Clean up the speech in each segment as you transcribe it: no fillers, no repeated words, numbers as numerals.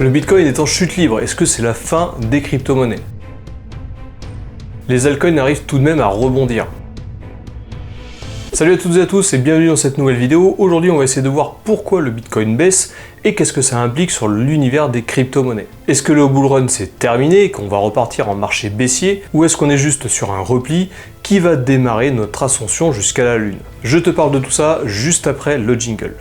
Le Bitcoin est en chute libre, est-ce que c'est la fin des crypto-monnaies? Les altcoins arrivent tout de même à rebondir. Salut à toutes et à tous et bienvenue dans cette nouvelle vidéo. Aujourd'hui on va essayer de voir pourquoi le Bitcoin baisse et qu'est-ce que ça implique sur l'univers des crypto-monnaies. Est-ce que le bull run c'est terminé et qu'on va repartir en marché baissier, ou est-ce qu'on est juste sur un repli qui va démarrer notre ascension jusqu'à la lune? Je te parle de tout ça juste après le jingle.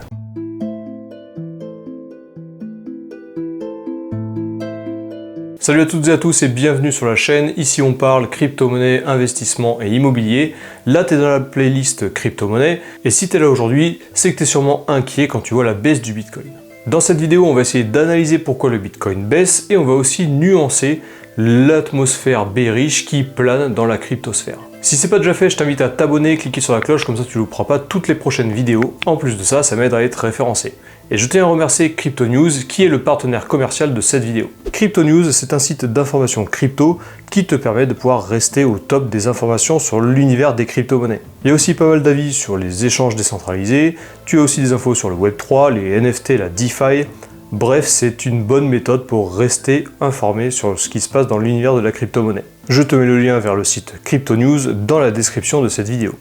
Salut à toutes et à tous et bienvenue sur la chaîne. Ici on parle crypto-monnaie, investissement et immobilier. Là tu es dans la playlist crypto-monnaie et si tu es là aujourd'hui, c'est que tu es sûrement inquiet quand tu vois la baisse du Bitcoin. Dans cette vidéo, on va essayer d'analyser pourquoi le Bitcoin baisse et on va aussi nuancer l'atmosphère bearish qui plane dans la cryptosphère. Si c'est pas déjà fait, je t'invite à t'abonner, cliquer sur la cloche, comme ça tu ne louperas pas toutes les prochaines vidéos. En plus de ça, ça m'aide à être référencé. Et je tiens à remercier Crypto News qui est le partenaire commercial de cette vidéo. Crypto News, c'est un site d'information crypto qui te permet de pouvoir rester au top des informations sur l'univers des crypto-monnaies. Il y a aussi pas mal d'avis sur les échanges décentralisés, tu as aussi des infos sur le Web3, les NFT, la DeFi. Bref, c'est une bonne méthode pour rester informé sur ce qui se passe dans l'univers de la crypto-monnaie. Je te mets le lien vers le site Crypto News dans la description de cette vidéo.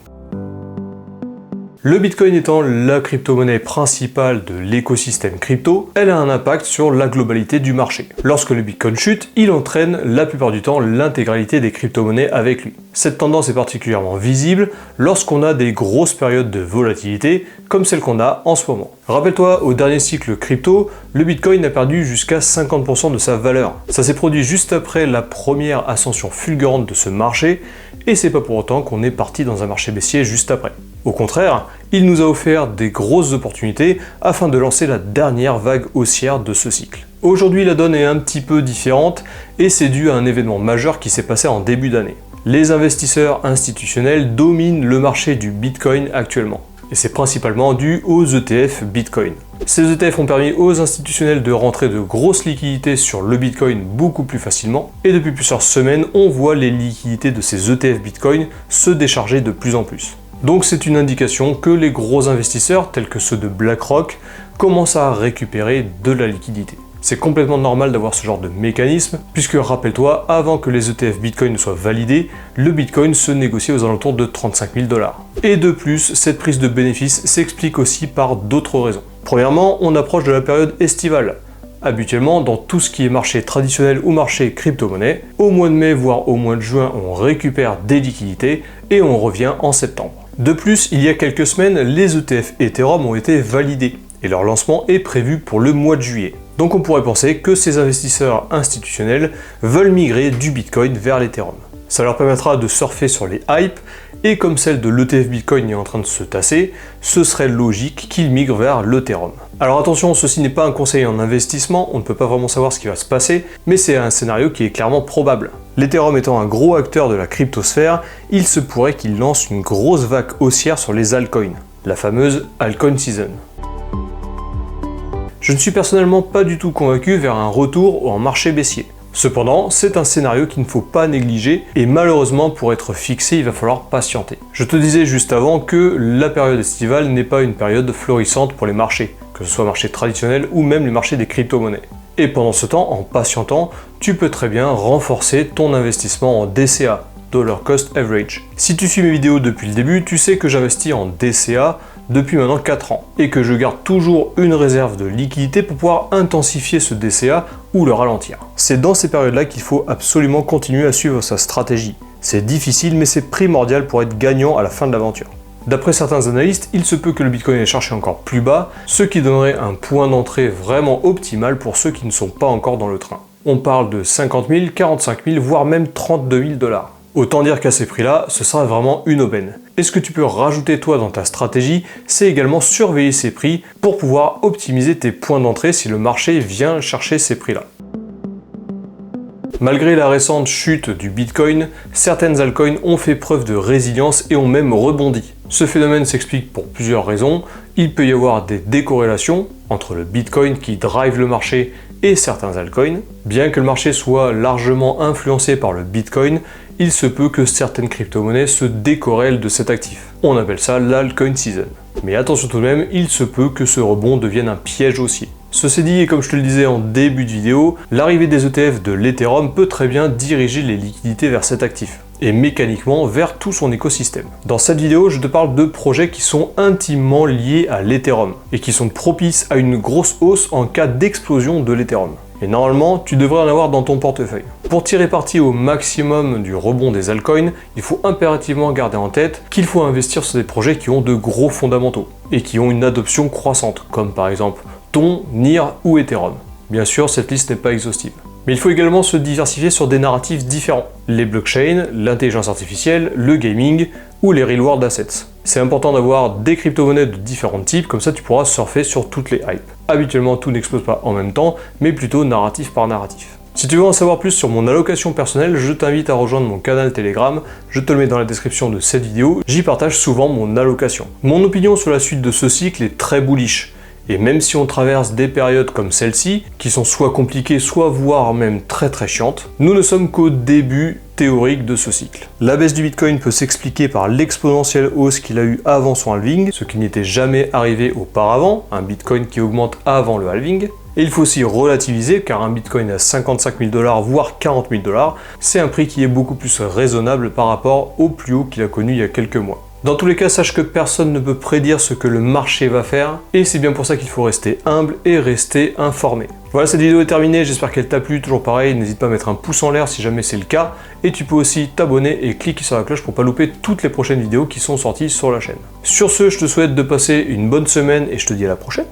Le Bitcoin étant la crypto-monnaie principale de l'écosystème crypto, elle a un impact sur la globalité du marché. Lorsque le Bitcoin chute, il entraîne la plupart du temps l'intégralité des crypto-monnaies avec lui. Cette tendance est particulièrement visible lorsqu'on a des grosses périodes de volatilité comme celle qu'on a en ce moment. Rappelle-toi, au dernier cycle crypto, le Bitcoin a perdu jusqu'à 50% de sa valeur. Ça s'est produit juste après la première ascension fulgurante de ce marché et c'est pas pour autant qu'on est parti dans un marché baissier juste après. Au contraire, il nous a offert des grosses opportunités afin de lancer la dernière vague haussière de ce cycle. Aujourd'hui, la donne est un petit peu différente et c'est dû à un événement majeur qui s'est passé en début d'année. Les investisseurs institutionnels dominent le marché du Bitcoin actuellement. Et c'est principalement dû aux ETF Bitcoin. Ces ETF ont permis aux institutionnels de rentrer de grosses liquidités sur le Bitcoin beaucoup plus facilement. Et depuis plusieurs semaines, on voit les liquidités de ces ETF Bitcoin se décharger de plus en plus. Donc c'est une indication que les gros investisseurs, tels que ceux de BlackRock, commencent à récupérer de la liquidité. C'est complètement normal d'avoir ce genre de mécanisme, puisque rappelle-toi, avant que les ETF Bitcoin ne soient validés, le Bitcoin se négociait aux alentours de 35 000 $. Et de plus, cette prise de bénéfice s'explique aussi par d'autres raisons. Premièrement, on approche de la période estivale. Habituellement, dans tout ce qui est marché traditionnel ou marché crypto-monnaie, au mois de mai voire au mois de juin, on récupère des liquidités et on revient en septembre. De plus, il y a quelques semaines, les ETF Ethereum ont été validés et leur lancement est prévu pour le mois de juillet. Donc on pourrait penser que ces investisseurs institutionnels veulent migrer du Bitcoin vers l'Ethereum. Ça leur permettra de surfer sur les hypes et comme celle de l'ETF Bitcoin est en train de se tasser, ce serait logique qu'ils migrent vers l'Ethereum. Alors attention, ceci n'est pas un conseil en investissement, on ne peut pas vraiment savoir ce qui va se passer, mais c'est un scénario qui est clairement probable. L'Ethereum étant un gros acteur de la cryptosphère, il se pourrait qu'il lance une grosse vague haussière sur les altcoins, la fameuse altcoin season. Je ne suis personnellement pas du tout convaincu vers un retour en marché baissier. Cependant, c'est un scénario qu'il ne faut pas négliger et malheureusement pour être fixé, il va falloir patienter. Je te disais juste avant que la période estivale n'est pas une période florissante pour les marchés, que ce soit marché traditionnel ou même les marchés des crypto-monnaies. Et pendant ce temps, en patientant, tu peux très bien renforcer ton investissement en DCA, Dollar Cost Average. Si tu suis mes vidéos depuis le début, tu sais que j'investis en DCA depuis maintenant 4 ans et que je garde toujours une réserve de liquidité pour pouvoir intensifier ce DCA ou le ralentir. C'est dans ces périodes-là qu'il faut absolument continuer à suivre sa stratégie. C'est difficile mais c'est primordial pour être gagnant à la fin de l'aventure. D'après certains analystes, il se peut que le Bitcoin ait cherché encore plus bas, ce qui donnerait un point d'entrée vraiment optimal pour ceux qui ne sont pas encore dans le train. On parle de 50 000, 45 000, voire même 32 000 $. Autant dire qu'à ces prix-là, ce sera vraiment une aubaine. Et ce que tu peux rajouter toi dans ta stratégie, c'est également surveiller ces prix pour pouvoir optimiser tes points d'entrée si le marché vient chercher ces prix-là. Malgré la récente chute du Bitcoin, certaines altcoins ont fait preuve de résilience et ont même rebondi. Ce phénomène s'explique pour plusieurs raisons. Il peut y avoir des décorrélations entre le Bitcoin qui drive le marché et certains altcoins. Bien que le marché soit largement influencé par le Bitcoin, il se peut que certaines crypto-monnaies se décorrèlent de cet actif. On appelle ça l'altcoin season. Mais attention tout de même, il se peut que ce rebond devienne un piège haussier. Ceci dit, et comme je te le disais en début de vidéo, l'arrivée des ETF de l'Ethereum peut très bien diriger les liquidités vers cet actif, et mécaniquement vers tout son écosystème. Dans cette vidéo, je te parle de projets qui sont intimement liés à l'Ethereum, et qui sont propices à une grosse hausse en cas d'explosion de l'Ethereum. Et normalement, tu devrais en avoir dans ton portefeuille. Pour tirer parti au maximum du rebond des altcoins, il faut impérativement garder en tête qu'il faut investir sur des projets qui ont de gros fondamentaux, et qui ont une adoption croissante, comme par exemple Ton, NIR ou Ethereum. Bien sûr, cette liste n'est pas exhaustive. Mais il faut également se diversifier sur des narratifs différents. Les blockchains, l'intelligence artificielle, le gaming ou les real world assets. C'est important d'avoir des crypto-monnaies de différents types, comme ça tu pourras surfer sur toutes les hypes. Habituellement, tout n'explose pas en même temps, mais plutôt narratif par narratif. Si tu veux en savoir plus sur mon allocation personnelle, je t'invite à rejoindre mon canal Telegram, je te le mets dans la description de cette vidéo, j'y partage souvent mon allocation. Mon opinion sur la suite de ce cycle est très bullish. Et même si on traverse des périodes comme celle-ci, qui sont soit compliquées, soit voire même très chiantes, nous ne sommes qu'au début théorique de ce cycle. La baisse du Bitcoin peut s'expliquer par l'exponentielle hausse qu'il a eu avant son halving, ce qui n'était jamais arrivé auparavant, un Bitcoin qui augmente avant le halving. Et il faut aussi relativiser, car un Bitcoin à 55 000 $, voire 40 000 $, c'est un prix qui est beaucoup plus raisonnable par rapport au plus haut qu'il a connu il y a quelques mois. Dans tous les cas, sache que personne ne peut prédire ce que le marché va faire, et c'est bien pour ça qu'il faut rester humble et rester informé. Voilà, cette vidéo est terminée, j'espère qu'elle t'a plu, toujours pareil, n'hésite pas à mettre un pouce en l'air si jamais c'est le cas, et tu peux aussi t'abonner et cliquer sur la cloche pour pas louper toutes les prochaines vidéos qui sont sorties sur la chaîne. Sur ce, je te souhaite de passer une bonne semaine et je te dis à la prochaine.